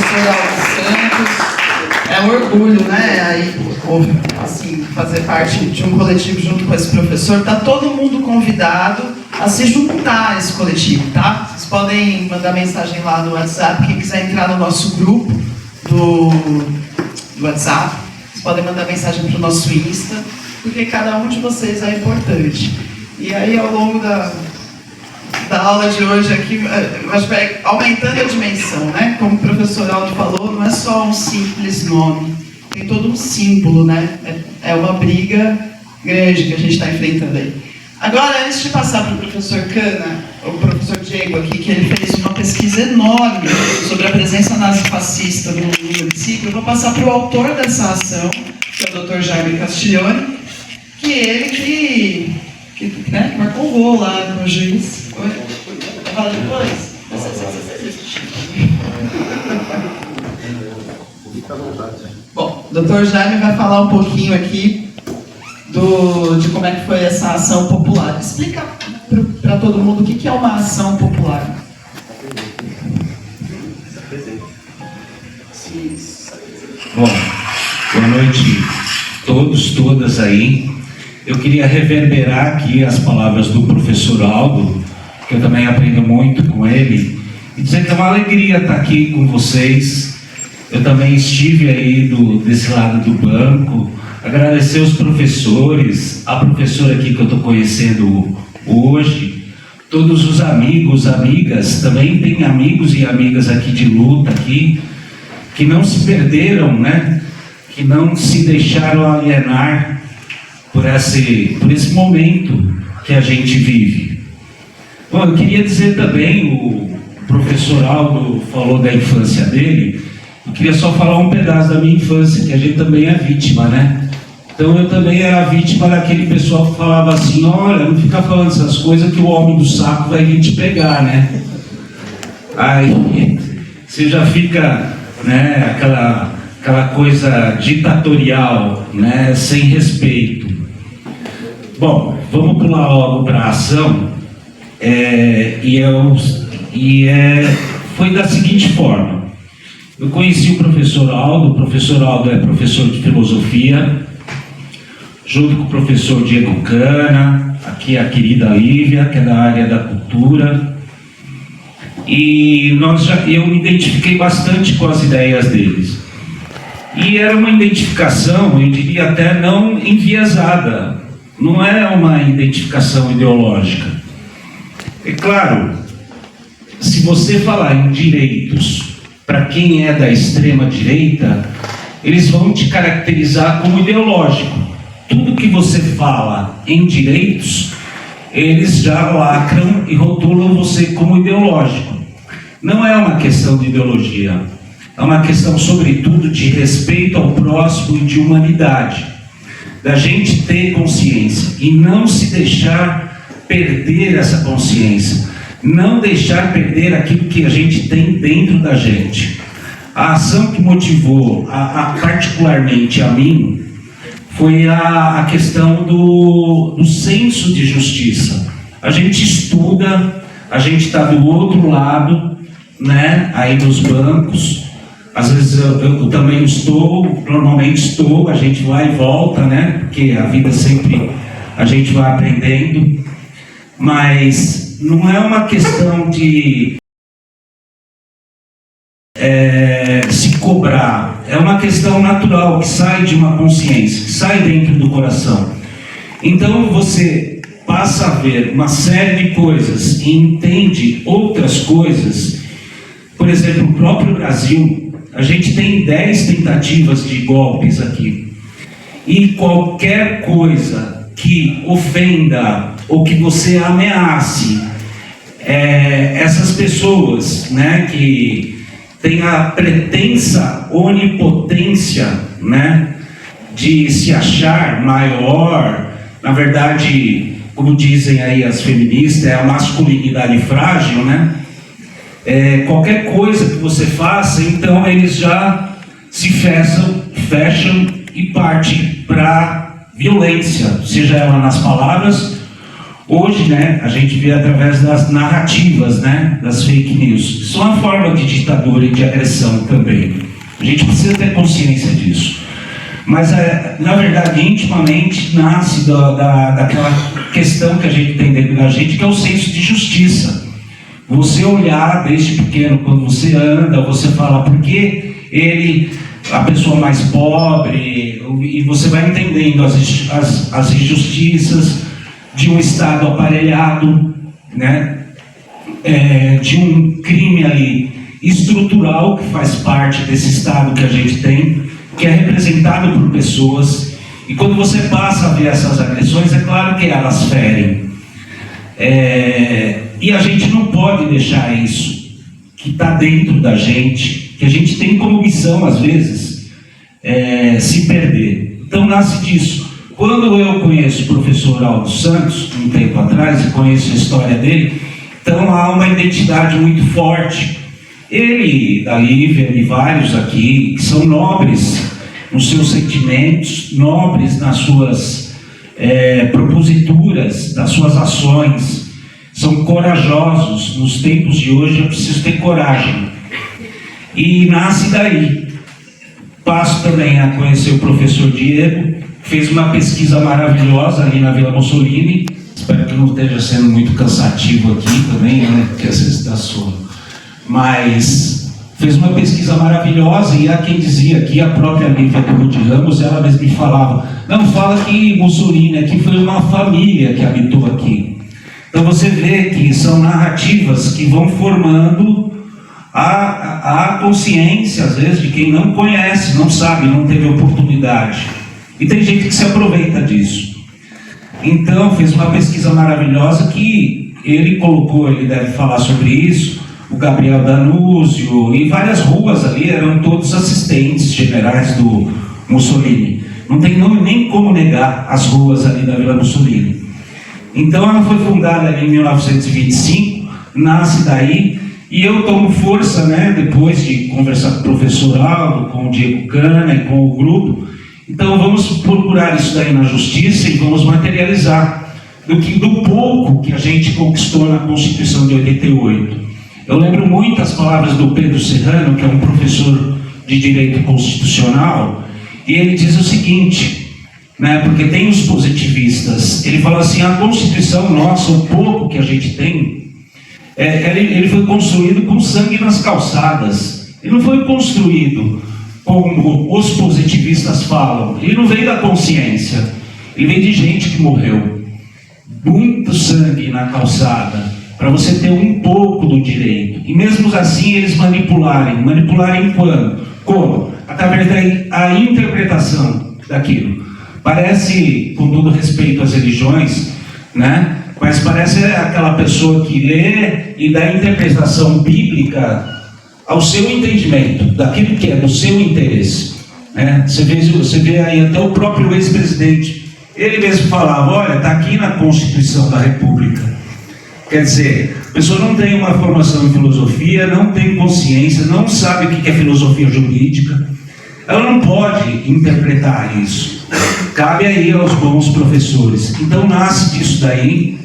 professor Aldo Santos. É um orgulho, né? Aí, assim, fazer parte de um coletivo junto com esse professor. Tá todo mundo convidado a se juntar a esse coletivo, tá? Vocês podem mandar mensagem lá no WhatsApp. Quem quiser entrar no nosso grupo do WhatsApp, vocês podem mandar mensagem para o nosso Insta, porque cada um de vocês é importante. E aí, ao longo da aula de hoje aqui, acho que vai aumentando a dimensão, né? Como o professor Aldo falou, não é só um simples nome, tem todo um símbolo, né? É uma briga grande que a gente está enfrentando aí. Agora, antes de passar para o professor Cana, o professor Diego aqui, que ele fez uma pesquisa enorme sobre a presença nazifascista no município, eu vou passar para o autor dessa ação, que é o Dr. Jaime Castiglione, que ele que marcou o gol lá no juiz. Vai falar depois? Bom, o Dr. Jaime vai falar um pouquinho aqui de como é que foi essa ação popular. Explica para todo mundo o que é uma ação popular. Bom, boa noite todos, todas aí. Eu queria reverberar aqui as palavras do professor Aldo, que eu também aprendo muito com ele, e dizer que é uma alegria estar aqui com vocês. Eu também estive aí desse lado do banco, agradecer os professores, a professora aqui que eu estou conhecendo hoje, todos os amigos, amigas, também tem amigos e amigas aqui de luta aqui, que não se perderam, né? Que não se deixaram alienar por esse momento que a gente vive. Bom, eu queria dizer também, o professor Aldo falou da infância dele, eu queria só falar um pedaço da minha infância, que a gente também é vítima, né? Então eu também era vítima daquele pessoal que falava assim, olha, não fica falando essas coisas que o homem do saco vai vir te pegar, né? Aí você já fica, né, aquela coisa ditatorial, né, sem respeito. Bom, vamos pular logo para a ação. Foi da seguinte forma. Eu conheci o professor Aldo é professor de filosofia, junto com o professor Diego Cana, aqui a querida Lívia, que é da área da cultura, e eu me identifiquei bastante com as ideias deles. E era uma identificação, eu diria até não enviesada, não é uma identificação ideológica. É claro, se você falar em direitos para quem é da extrema direita, eles vão te caracterizar como ideológico. Tudo que você fala em direitos, eles já lacram e rotulam você como ideológico. Não é uma questão de ideologia, é uma questão, sobretudo, de respeito ao próximo e de humanidade. Da gente ter consciência e não se deixar perder essa consciência. Não deixar perder aquilo que a gente tem dentro da gente. A ação que motivou, particularmente a mim, foi a questão do senso de justiça. A gente estuda, a gente está do outro lado, né, aí nos bancos. Às vezes eu também estou, normalmente estou, a gente vai e volta, né, porque a vida sempre a gente vai aprendendo, mas não é uma questão de se cobrar, é uma questão natural que sai de uma consciência, que sai dentro do coração. Então você passa a ver uma série de coisas e entende outras coisas. Por exemplo, no próprio Brasil, a gente tem 10 tentativas de golpes aqui. E qualquer coisa que ofenda ou que você ameace essas pessoas, né, que têm a pretensa onipotência, né, de se achar maior, na verdade, como dizem aí as feministas, é a masculinidade frágil, né? Qualquer coisa que você faça, então eles já se fecham e partem para violência, seja ela nas palavras Hoje, né, a gente vê através das narrativas, né, das fake news. Isso é uma forma de ditadura e de agressão também. A gente precisa ter consciência disso. Mas, na verdade, intimamente, nasce daquela questão que a gente tem dentro da gente, que é o senso de justiça. Você olhar desde pequeno, quando você anda, você fala, por que a pessoa mais pobre, e você vai entendendo as injustiças de um Estado aparelhado, né? De um crime ali estrutural que faz parte desse Estado que a gente tem, que é representado por pessoas, e quando você passa a ver essas agressões, é claro que elas ferem. E a gente não pode deixar isso, que está dentro da gente, que a gente tem como missão, às vezes, se perder. Então, nasce disso. Quando eu conheço o professor Aldo Santos, um tempo atrás, e conheço a história dele, então há uma identidade muito forte. Ele, da Lívia e vários aqui, que são nobres nos seus sentimentos, nobres nas suas proposituras, nas suas ações, são corajosos. Nos tempos de hoje é preciso ter coragem. E nasce daí. Passo também a conhecer o professor Diego, que fez uma pesquisa maravilhosa ali na Vila Mussolini. Espero que não esteja sendo muito cansativo aqui também, né? Porque às vezes dá sono. Mas fez uma pesquisa maravilhosa, e há quem dizia aqui, a própria Lívia de Ramos, ela mesma me falava, não, fala que Mussolini aqui foi uma família que habitou aqui. Então você vê que são narrativas que vão formando a consciência, às vezes, de quem não conhece, não sabe, não teve oportunidade. E tem gente que se aproveita disso. Então fez uma pesquisa maravilhosa que ele colocou, ele deve falar sobre isso, o Gabriel Danúzio, e várias ruas ali eram todos assistentes generais do Mussolini. Não tem nem como negar as ruas ali da Vila Mussolini. Então ela foi fundada ali em 1925, nasce daí, e eu tomo força, né, depois de conversar com o professor Aldo, com o Diego Cana e com o grupo. Então vamos procurar isso daí na justiça e vamos materializar do pouco que a gente conquistou na Constituição de 88. Eu lembro muito as palavras do Pedro Serrano, que é um professor de Direito Constitucional, e ele diz o seguinte, né, porque tem os positivistas, ele fala assim, a Constituição nossa, o pouco que a gente tem, ele foi construído com sangue nas calçadas, ele não foi construído como os positivistas falam, ele não veio da consciência, ele veio de gente que morreu, muito sangue na calçada, para você ter um pouco do direito. E mesmo assim eles manipularem quando? Como? Através da interpretação daquilo. Parece, com todo respeito às religiões, né? Mas parece aquela pessoa que lê e dá interpretação bíblica ao seu entendimento, daquilo que é do seu interesse, né? Você vê aí até o próprio ex-presidente, ele mesmo falava, olha, está aqui na Constituição da República. Quer dizer, a pessoa não tem uma formação em filosofia, não tem consciência, não sabe o que é filosofia jurídica, ela não pode interpretar isso. Cabe aí aos bons professores. Então nasce disso daí,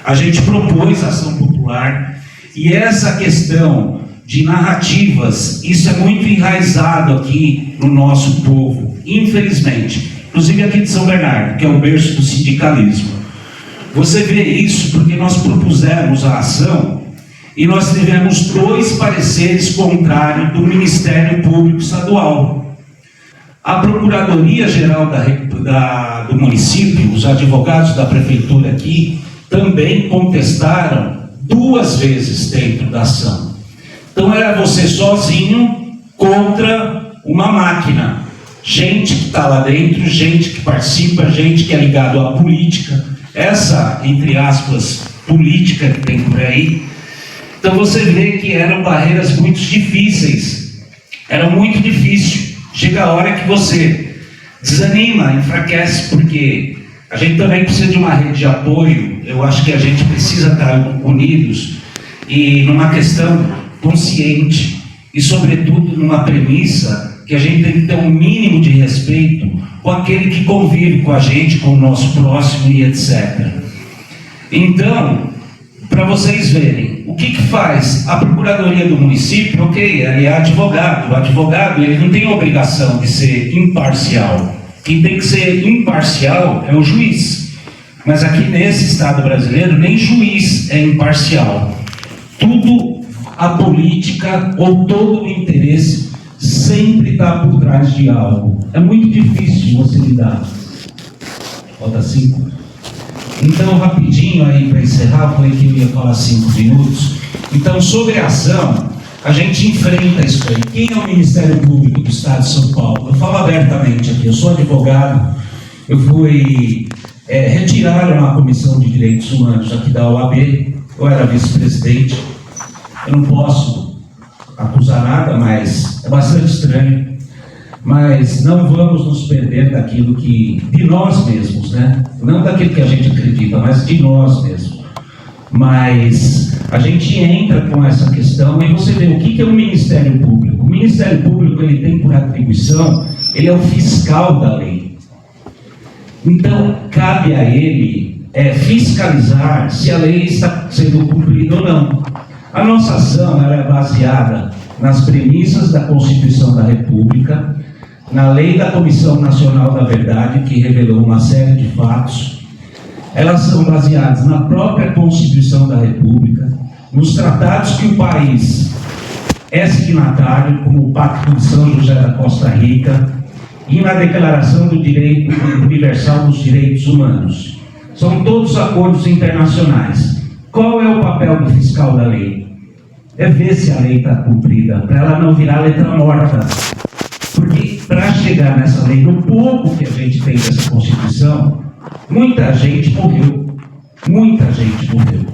a gente propôs a ação popular, e essa questão de narrativas, isso é muito enraizado aqui no nosso povo, infelizmente, inclusive aqui de São Bernardo, que é o berço do sindicalismo. Você vê isso porque nós propusemos a ação e nós tivemos 2 pareceres contrários do Ministério Público Estadual. A Procuradoria-Geral do município, os advogados da prefeitura aqui, também contestaram 2 vezes dentro da ação. Então era você sozinho contra uma máquina. Gente que está lá dentro, gente que participa, gente que é ligado à política. Essa, entre aspas, política que tem por aí. Então você vê que eram barreiras muito difíceis. Era muito difícil. Chega a hora que você desanima, enfraquece, porque a gente também precisa de uma rede de apoio. Eu acho que a gente precisa estar unidos e numa questão consciente e, sobretudo, numa premissa que a gente tem que ter um mínimo de respeito com aquele que convive com a gente, com o nosso próximo e etc. Então, para vocês verem, o que faz a Procuradoria do município? Ok, ele é advogado. O advogado, ele não tem obrigação de ser imparcial. Quem tem que ser imparcial é o juiz. Mas aqui nesse Estado brasileiro, nem juiz é imparcial. Tudo, a política ou todo o interesse sempre está por trás de algo. É muito difícil você lidar. Falta 5. Então, rapidinho aí para encerrar, falei que eu ia falar 5 minutos. Então, sobre a ação, a gente enfrenta isso aí. Quem é o Ministério Público do Estado de São Paulo? Eu falo abertamente aqui, eu sou advogado, eu fui retirado na Comissão de Direitos Humanos aqui da OAB, eu era vice-presidente, eu não posso acusar nada, mas é bastante estranho. Mas não vamos nos perder daquilo que, de nós mesmos, né? Não daquilo que a gente acredita, mas de nós mesmos. Mas a gente entra com essa questão e você vê o que é o Ministério Público. O Ministério Público, ele tem por atribuição, ele é o fiscal da lei. Então, cabe a ele fiscalizar se a lei está sendo cumprida ou não. A nossa ação ela é baseada nas premissas da Constituição da República, na lei da Comissão Nacional da Verdade, que revelou uma série de fatos. Elas são baseadas na própria Constituição da República, nos tratados que o país é signatário, como o Pacto de São José da Costa Rica, e na Declaração do Direito Universal dos Direitos Humanos. São todos acordos internacionais. Qual é o papel do fiscal da lei? É ver se a lei está cumprida, para ela não virar letra morta. Porque para chegar nessa lei, no pouco que a gente tem dessa Constituição, muita gente morreu. Muita gente morreu.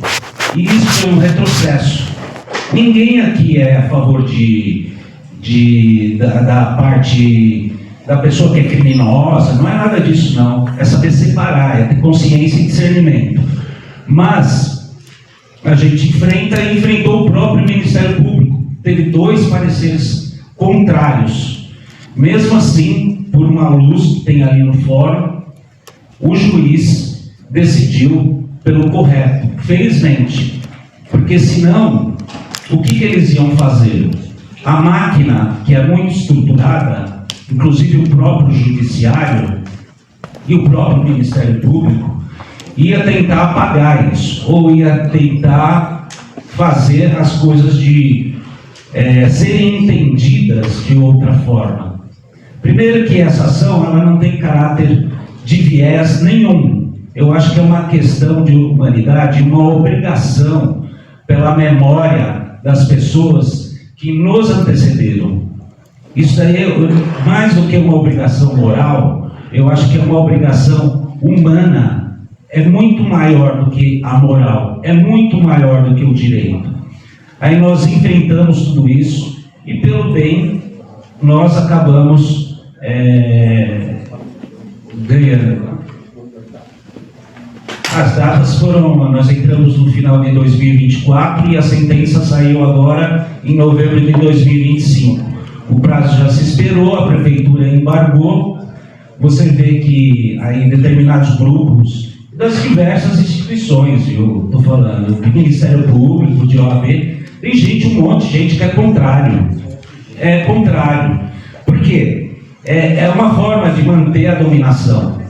E isso é um retrocesso. Ninguém aqui é a favor da parte da pessoa que é criminosa, não é nada disso não. É saber separar, é ter consciência e discernimento. Mas a gente enfrentou o próprio Ministério Público. Teve 2 pareceres contrários. Mesmo assim, por uma luz que tem ali no fórum, o juiz decidiu pelo correto, felizmente, porque senão, o que eles iam fazer? A máquina, que é muito estruturada, inclusive o próprio judiciário e o próprio Ministério Público, ia tentar apagar isso, ou ia tentar fazer as coisas serem entendidas de outra forma. Primeiro que essa ação ela não tem caráter de viés nenhum. Eu acho que é uma questão de humanidade, uma obrigação pela memória das pessoas que nos antecederam. Isso aí é mais do que uma obrigação moral, eu acho que é uma obrigação humana. É muito maior do que a moral, é muito maior do que o direito. Aí nós enfrentamos tudo isso e pelo bem nós acabamos ganhando. As datas foram, nós entramos no final de 2024 e a sentença saiu agora em novembro de 2025. O prazo já se esperou, a prefeitura embargou. Você vê que aí determinados grupos das diversas instituições, eu estou falando do Ministério Público, de OAB, tem gente, um monte de gente que é contrário. É contrário. Por quê? É uma forma de manter a dominação.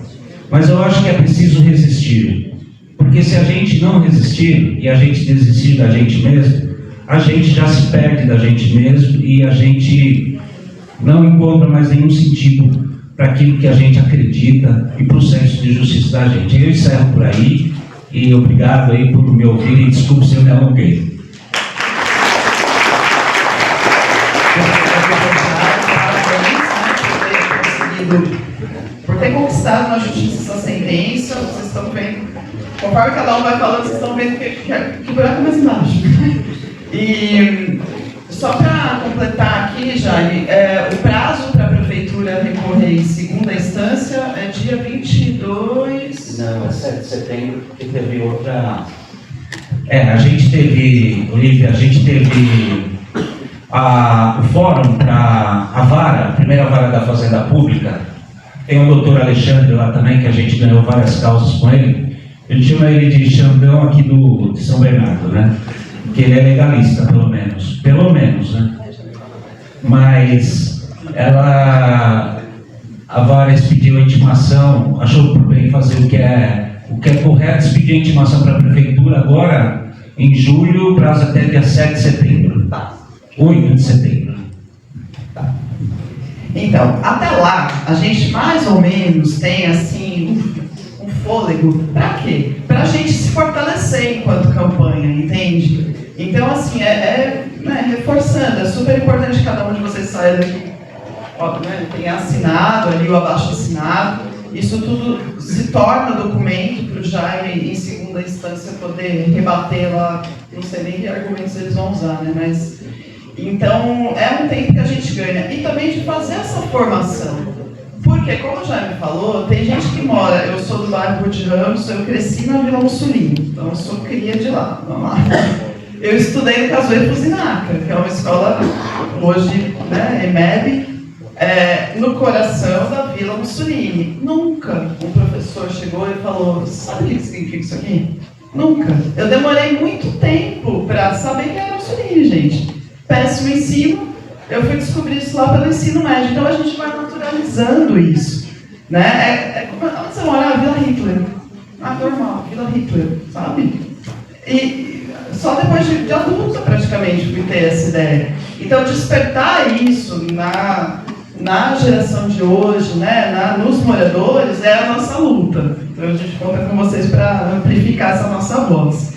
Mas eu acho que é preciso resistir. Porque se a gente não resistir e a gente desistir da gente mesmo, a gente já se perde da gente mesmo e a gente não encontra mais nenhum sentido para aquilo que a gente acredita e para o senso de justiça da gente. Eu encerro por aí e obrigado aí por me ouvir e desculpe se eu me alonguei. Por ter conquistado na justiça essa sentença, vocês estão vendo, conforme cada um vai falando, vocês estão vendo que o buraco é mais embaixo. E só para completar aqui, Jaime, o prazo para a prefeitura recorrer em segunda instância é dia 22... Não, é 7 de setembro, porque teve outra... a gente teve, Olivia, o fórum para a vara, a primeira vara da Fazenda Pública. Tem o doutor Alexandre lá também, que a gente ganhou várias causas com ele. Eu chamo ele de Xandão aqui de São Bernardo, né? Porque ele é legalista, pelo menos, né? Mas a Vares pediu a intimação, achou por bem fazer o que é correto, pediu a intimação para a prefeitura agora, em julho, prazo até dia 7 de setembro. 8 de setembro. Então, até lá, a gente mais ou menos tem, assim, um fôlego. Para quê? Para a gente se fortalecer enquanto campanha, entende? Então, assim, reforçando, é super importante que cada um de vocês saia daqui, tenha assinado ali o abaixo-assinado. Isso tudo se torna documento para o Jaime, em segunda instância, poder rebater lá, não sei nem que argumentos eles vão usar, né? Mas, então, é um tempo que a gente ganha. E também de fazer essa formação. Porque, como o Jaime falou, tem gente que mora, eu sou do bairro de Ramos, eu cresci na Vila Mussolini, então eu sou cria de lá, vamos lá. Eu estudei no Cazueiro Fusinaca, que é uma escola, hoje, né, EMEB, no coração da Vila Mussolini. Nunca um professor chegou e falou, sabe o que significa isso aqui? Nunca. Eu demorei muito tempo para saber que era Mussolini, gente. Péssimo ensino, eu fui descobrir isso lá pelo ensino médio. Então a gente vai naturalizando isso, né? Onde você mora? Vila Hitler. Normal, Vila Hitler, sabe? E só depois de adulta, praticamente, fui ter essa ideia. Então, despertar isso na geração de hoje, né, nos moradores, é a nossa luta. Então, a gente conta com vocês para amplificar essa nossa voz.